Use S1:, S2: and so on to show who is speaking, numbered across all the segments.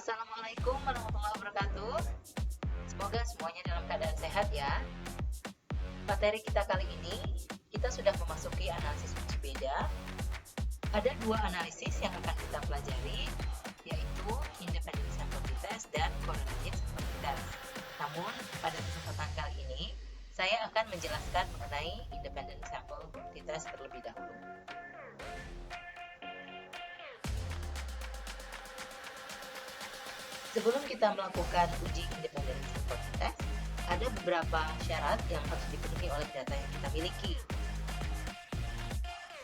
S1: Assalamualaikum warahmatullahi wabarakatuh. Semoga semuanya dalam keadaan sehat ya. Materi kita kali ini, kita sudah memasuki analisis uji beda. Ada dua analisis yang akan kita pelajari, yaitu independent sample t-test dan correlative sample t-test. Namun, pada kesempatan kali ini, saya akan menjelaskan mengenai independent sample t-test terlebih dahulu. Sebelum kita melakukan uji independent sample t-test, ada beberapa syarat yang harus dipenuhi oleh data yang kita miliki.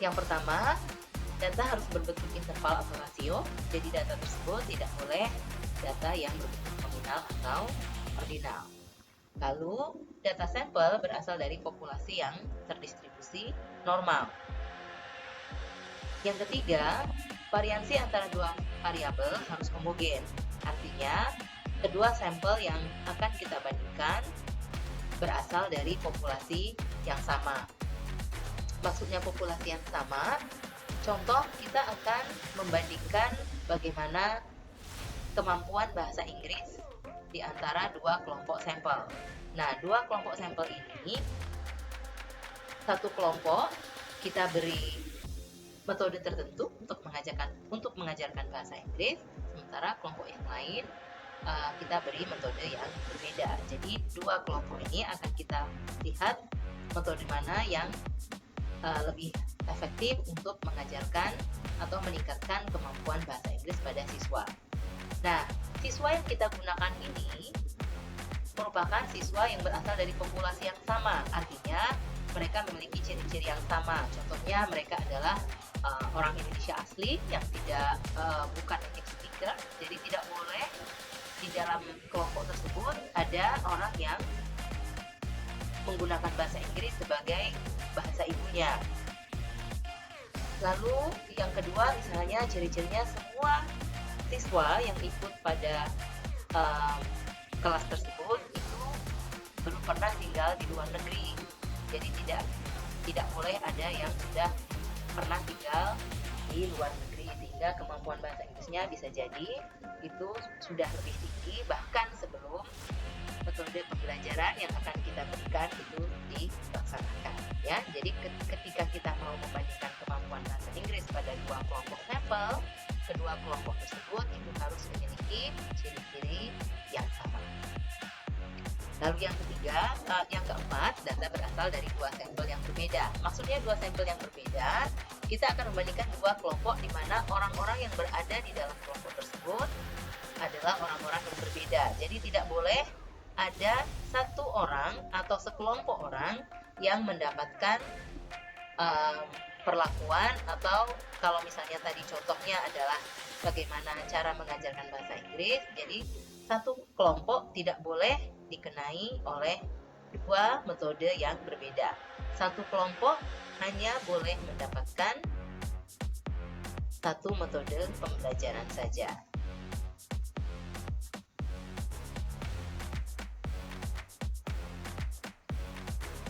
S1: Yang pertama, data harus berbentuk interval atau rasio, jadi data tersebut tidak boleh data yang berbentuk nominal atau ordinal. Lalu, data sampel berasal dari populasi yang terdistribusi normal. Yang ketiga, variansi antara dua variabel harus homogen. Artinya, kedua sampel yang akan kita bandingkan berasal dari populasi yang sama. Maksudnya populasi yang sama, contoh kita akan membandingkan bagaimana kemampuan bahasa Inggris di antara dua kelompok sampel. Nah, dua kelompok sampel ini, satu kelompok kita beri metode tertentu untuk mengajarkan bahasa Inggris, sementara kelompok yang lain kita beri metode yang berbeda. Jadi dua kelompok ini akan kita lihat metode mana yang lebih efektif untuk mengajarkan atau meningkatkan kemampuan bahasa Inggris pada siswa. Nah, siswa yang kita gunakan ini merupakan siswa yang berasal dari populasi yang sama, artinya mereka memiliki ciri-ciri yang sama. Contohnya mereka adalah orang Indonesia asli yang bukan native speaker, jadi tidak boleh di dalam kelompok tersebut ada orang yang menggunakan bahasa Inggris sebagai bahasa ibunya. Lalu yang kedua, misalnya ciri-cirinya semua siswa yang ikut pada kelas tersebut itu belum pernah tinggal di luar negeri, jadi tidak boleh ada yang sudah pernah tinggal di luar negeri, sehingga kemampuan bahasa Inggrisnya bisa jadi itu sudah lebih tinggi bahkan sebelum metode pembelajaran yang akan kita berikan itu dilaksanakan ya. Jadi ketika kita mau membandingkan kemampuan bahasa Inggris pada dua kelompok sampel, kedua kelompok tersebut itu harus memiliki ciri-ciri yang sama. Lalu yang keempat, data berasal dari dua sampel yang berbeda. Maksudnya dua sampel yang berbeda, kita akan membandingkan dua kelompok di mana orang-orang yang berada di dalam kelompok tersebut adalah orang-orang yang berbeda. Jadi tidak boleh ada satu orang atau sekelompok orang yang mendapatkan perlakuan, atau kalau misalnya tadi contohnya adalah bagaimana cara mengajarkan bahasa Inggris, jadi satu kelompok tidak boleh dikenai oleh dua metode yang berbeda. Satu kelompok hanya boleh mendapatkan satu metode pembelajaran saja.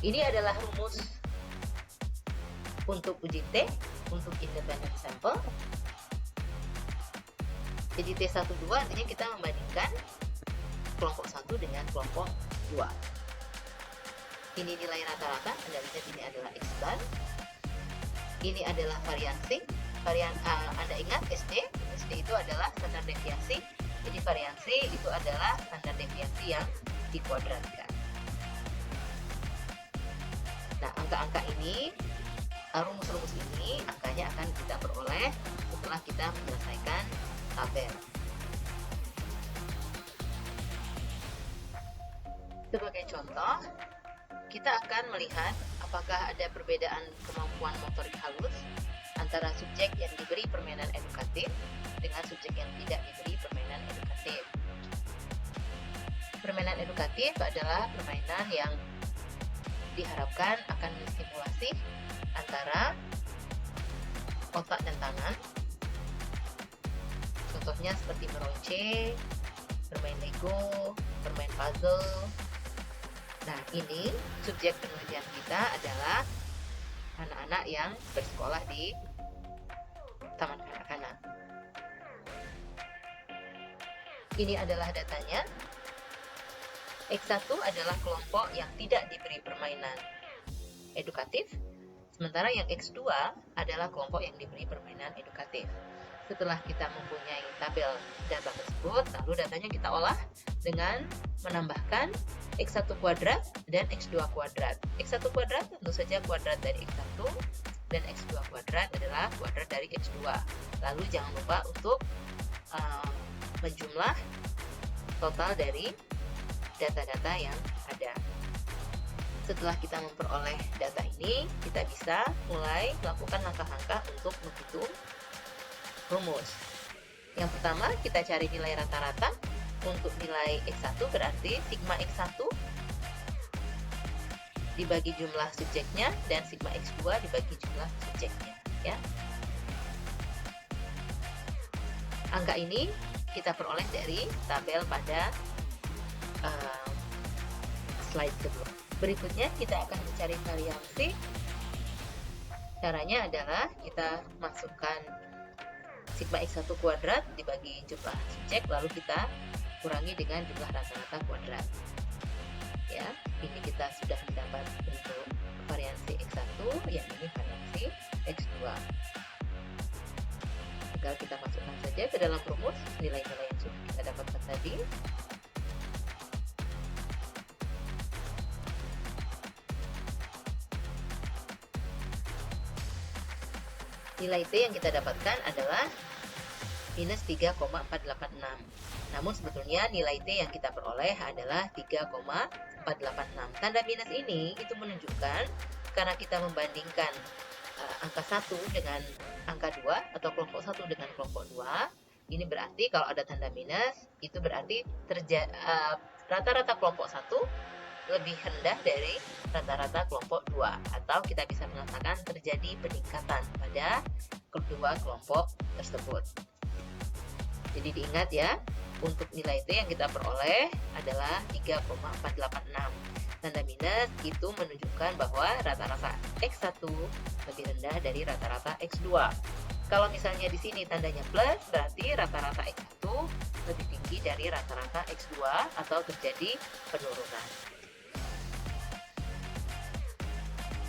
S1: Ini adalah rumus untuk uji T, untuk independent sample. Jadi T12 artinya kita membandingkan kelompok 1 dengan kelompok 2. Ini nilai rata-rata, Anda lihat ini adalah X bar. Ini adalah variansi. Anda ingat SD itu adalah standar deviasi. Jadi variansi itu adalah standar deviasi yang dikuadratkan. Nah, angka-angka ini, rumus-rumus ini, angkanya akan kita peroleh setelah kita menyelesaikan tabel. Sebagai contoh, kita akan melihat apakah ada perbedaan kemampuan motorik halus antara subjek yang diberi permainan edukatif dengan subjek yang tidak diberi permainan edukatif. Permainan edukatif adalah permainan yang diharapkan akan menstimulasi antara otak dan tangan. Contohnya seperti meronce, bermain Lego, bermain puzzle. Nah, ini subjek penelitian kita adalah anak-anak yang bersekolah di taman kanak-kanak. Ini adalah datanya. X1 adalah kelompok yang tidak diberi permainan edukatif, sementara yang X2 adalah kelompok yang diberi permainan edukatif. Setelah kita mempunyai tabel data tersebut, lalu datanya kita olah dengan menambahkan X1 kuadrat dan X2 kuadrat. X1 kuadrat tentu saja kuadrat dari X1, dan X2 kuadrat adalah kuadrat dari X2. Lalu jangan lupa untuk menjumlah total dari data-data yang ada. Setelah kita memperoleh data ini, kita bisa mulai melakukan langkah-langkah untuk menghitung rumus. Yang pertama, kita cari nilai rata-rata. Untuk nilai X1 berarti sigma X1 dibagi jumlah subjeknya dan sigma X2 dibagi jumlah subjeknya, ya. Angka ini kita peroleh dari tabel pada slide kedua. Berikutnya kita akan mencari variansi. Caranya adalah kita masukkan sigma X1 kuadrat dibagi jumlah subjek, lalu kita kurangi dengan jumlah rata-rata kuadrat. Ya, ini kita sudah mendapat bentuk variansi X1, yang ini variansi X2. Tinggal kita masukkan saja ke dalam rumus nilai-nilai yang sudah kita dapatkan tadi. Nilai T yang kita dapatkan adalah minus 3,486. Namun sebetulnya nilai T yang kita peroleh adalah 3,486. Tanda minus ini itu menunjukkan karena kita membandingkan angka 1 dengan angka 2 atau kelompok 1 dengan kelompok 2. Ini berarti kalau ada tanda minus, itu berarti rata-rata kelompok 1 lebih rendah dari rata-rata kelompok 2, atau kita bisa mengatakan terjadi peningkatan pada kedua kelompok tersebut. Jadi diingat ya, untuk nilai T yang kita peroleh adalah 3,486. Tanda minus itu menunjukkan bahwa rata-rata X1 lebih rendah dari rata-rata X2. Kalau misalnya di sini tandanya plus, berarti rata-rata X1 lebih tinggi dari rata-rata X2 atau terjadi penurunan.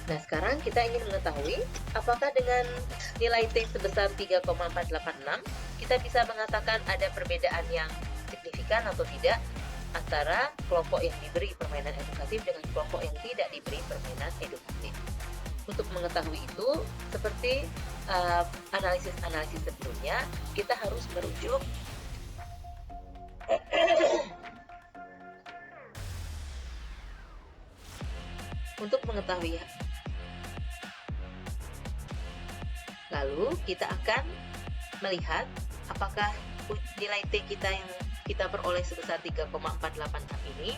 S1: Nah, sekarang kita ingin mengetahui apakah dengan nilai T sebesar 3,486 kita bisa mengatakan ada perbedaan yang signifikan atau tidak antara kelompok yang diberi permainan edukatif dengan kelompok yang tidak diberi permainan edukatif. Untuk mengetahui itu, seperti analisis-analisis sebelumnya, kita harus merujuk untuk mengetahui. Lalu kita akan melihat apakah nilai T kita yang kita peroleh sebesar 3,486 ini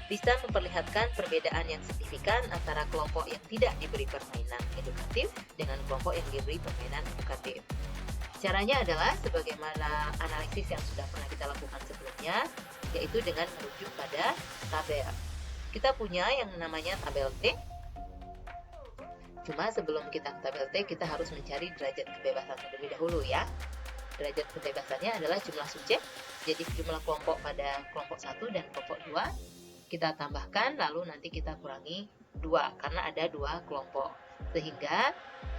S1: bisa memperlihatkan perbedaan yang signifikan antara kelompok yang tidak diberi permainan edukatif dengan kelompok yang diberi permainan edukatif. Caranya adalah sebagaimana analisis yang sudah pernah kita lakukan sebelumnya, yaitu dengan merujuk pada tabel. Kita punya yang namanya tabel T. Cuma sebelum kita ke tabel T, kita harus mencari derajat kebebasan terlebih dahulu ya. Derajat kebebasannya adalah jumlah subjek, jadi jumlah kelompok pada kelompok 1 dan kelompok 2 kita tambahkan, lalu nanti kita kurangi 2 karena ada 2 kelompok, sehingga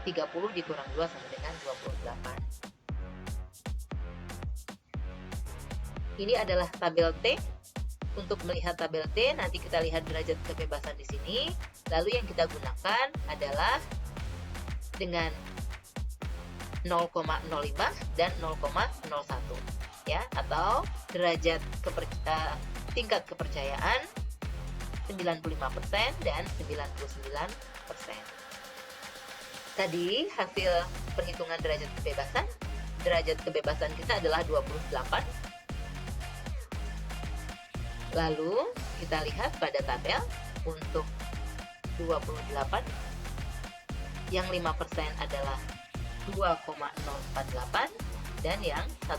S1: 30 dikurang 2 sama dengan 28. Ini adalah tabel T. Untuk melihat tabel T, nanti kita lihat derajat kebebasan di sini. Lalu yang kita gunakan adalah dengan 0,05 dan 0,01 ya, atau derajat tingkat kepercayaan 95% dan 99%. Tadi hasil perhitungan derajat kebebasan kita adalah 28. Lalu kita lihat pada tabel untuk 28 yang 5% adalah 2,048 dan yang 1%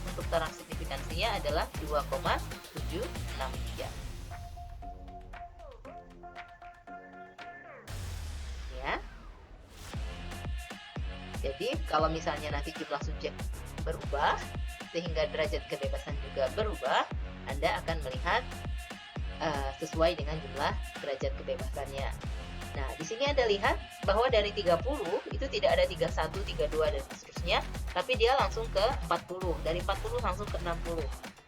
S1: untuk taraf signifikansinya adalah 2,763. Ya. Jadi kalau misalnya nanti jumlah subjek berubah, sehingga derajat kebebasan juga berubah, Anda akan melihat sesuai dengan jumlah derajat kebebasannya. Nah, di sini Anda lihat bahwa dari 30 itu tidak ada 31, 32 dan seterusnya, tapi dia langsung ke 40. Dari 40 langsung ke 60.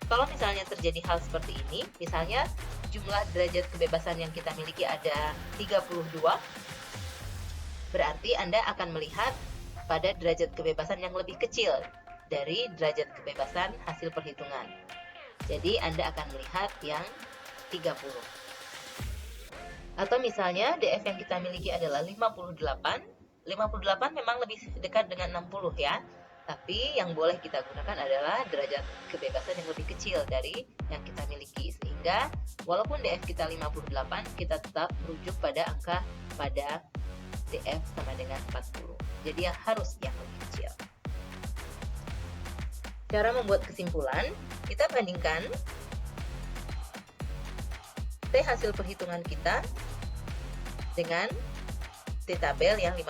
S1: Kalau misalnya terjadi hal seperti ini, misalnya jumlah derajat kebebasan yang kita miliki ada 32, berarti Anda akan melihat pada derajat kebebasan yang lebih kecil dari derajat kebebasan hasil perhitungan. Jadi Anda akan melihat yang 30. Atau misalnya DF yang kita miliki adalah 58. 58 memang lebih dekat dengan 60 ya. Tapi yang boleh kita gunakan adalah derajat kebebasan yang lebih kecil dari yang kita miliki. Sehingga walaupun DF kita 58, kita tetap merujuk pada angka pada DF sama dengan 40. Jadi yang harus yang lebih kecil. Cara membuat kesimpulan, kita bandingkan T hasil perhitungan kita dengan T tabel yang 5%.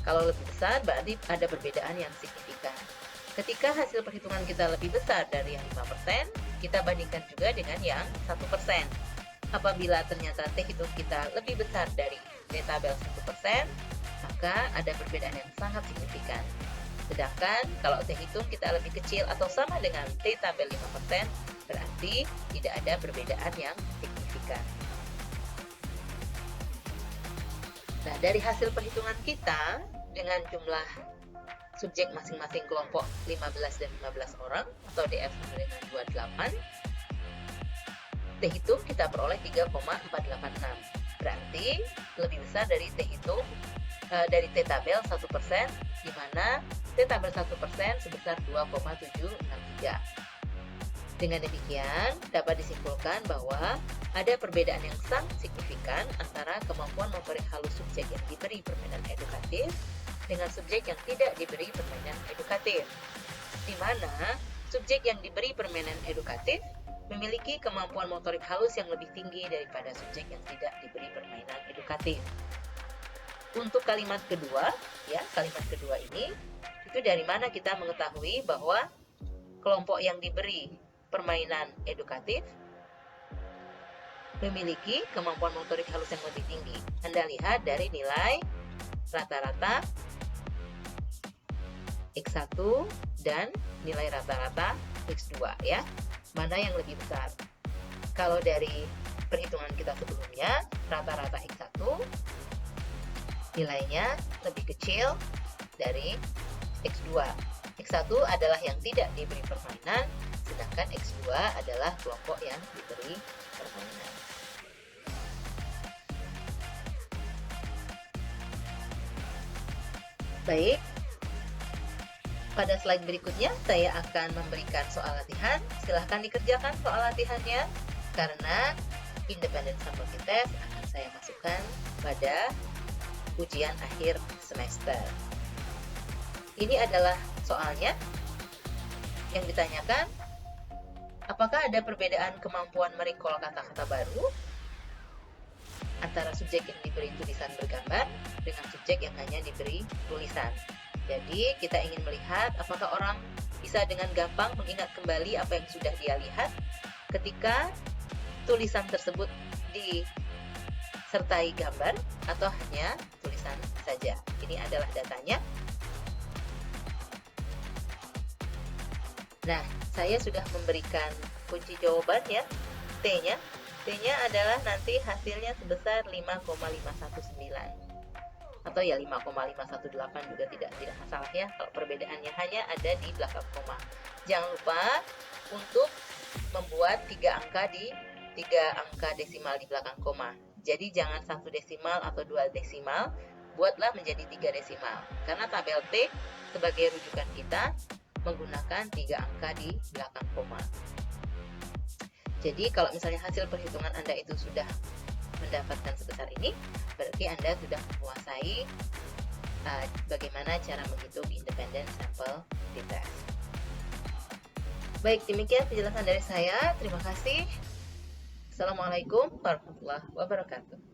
S1: Kalau lebih besar berarti ada perbedaan yang signifikan. Ketika hasil perhitungan kita lebih besar dari yang 5%, kita bandingkan juga dengan yang 1%. Apabila ternyata T hitung kita lebih besar dari T tabel 1%, maka ada perbedaan yang sangat signifikan. Sedangkan kalau T hitung kita lebih kecil atau sama dengan T tabel 5%, berarti tidak ada perbedaan yang signifikan. Nah, dari hasil perhitungan kita dengan jumlah subjek masing-masing kelompok 15 dan 15 orang atau DF sama dengan 28, T hitung kita peroleh 3,486. Berarti lebih besar dari T hitung dari T tabel 1%, di mana T tabel 1% sebesar 2,763. Dengan demikian, dapat disimpulkan bahwa ada perbedaan yang sangat signifikan antara kemampuan motorik halus subjek yang diberi permainan edukatif dengan subjek yang tidak diberi permainan edukatif, di mana subjek yang diberi permainan edukatif memiliki kemampuan motorik halus yang lebih tinggi daripada subjek yang tidak diberi permainan edukatif. Untuk kalimat kedua, kalimat kedua ini, itu dari mana kita mengetahui bahwa kelompok yang diberi permainan edukatif memiliki kemampuan motorik halus yang lebih tinggi. Anda lihat dari nilai rata-rata X1 dan nilai rata-rata X2 ya. Mana yang lebih besar? Kalau dari perhitungan kita sebelumnya, rata-rata X1 nilainya lebih kecil dari X2. X1 adalah yang tidak diberi permainan, sedangkan X2 adalah kelompok yang diberi permainan. Baik, pada slide berikutnya saya akan memberikan soal latihan. Silahkan dikerjakan soal latihannya, karena independent sample test akan saya masukkan pada ujian akhir semester. Ini adalah soalnya yang ditanyakan, apakah ada perbedaan kemampuan merecall kata-kata baru antara subjek yang diberi tulisan bergambar dengan subjek yang hanya diberi tulisan. Jadi kita ingin melihat apakah orang bisa dengan gampang mengingat kembali apa yang sudah dia lihat ketika tulisan tersebut disertai gambar atau hanya tulisan saja. Ini adalah datanya. Nah, saya sudah memberikan kunci jawaban ya, T-nya. T-nya adalah nanti hasilnya sebesar 5,519. Atau ya 5,518 juga tidak masalah ya, kalau perbedaannya hanya ada di belakang koma. Jangan lupa untuk membuat 3 angka desimal di belakang koma. Jadi jangan 1 desimal atau 2 desimal, buatlah menjadi 3 desimal. Karena tabel T sebagai rujukan kita menggunakan 3 angka di belakang koma. Jadi kalau misalnya hasil perhitungan Anda itu sudah mendapatkan sebesar ini, berarti Anda sudah menguasai bagaimana cara menghitung independent sample t-test. Baik, demikian penjelasan dari saya. Terima kasih. Assalamualaikum warahmatullahi wabarakatuh.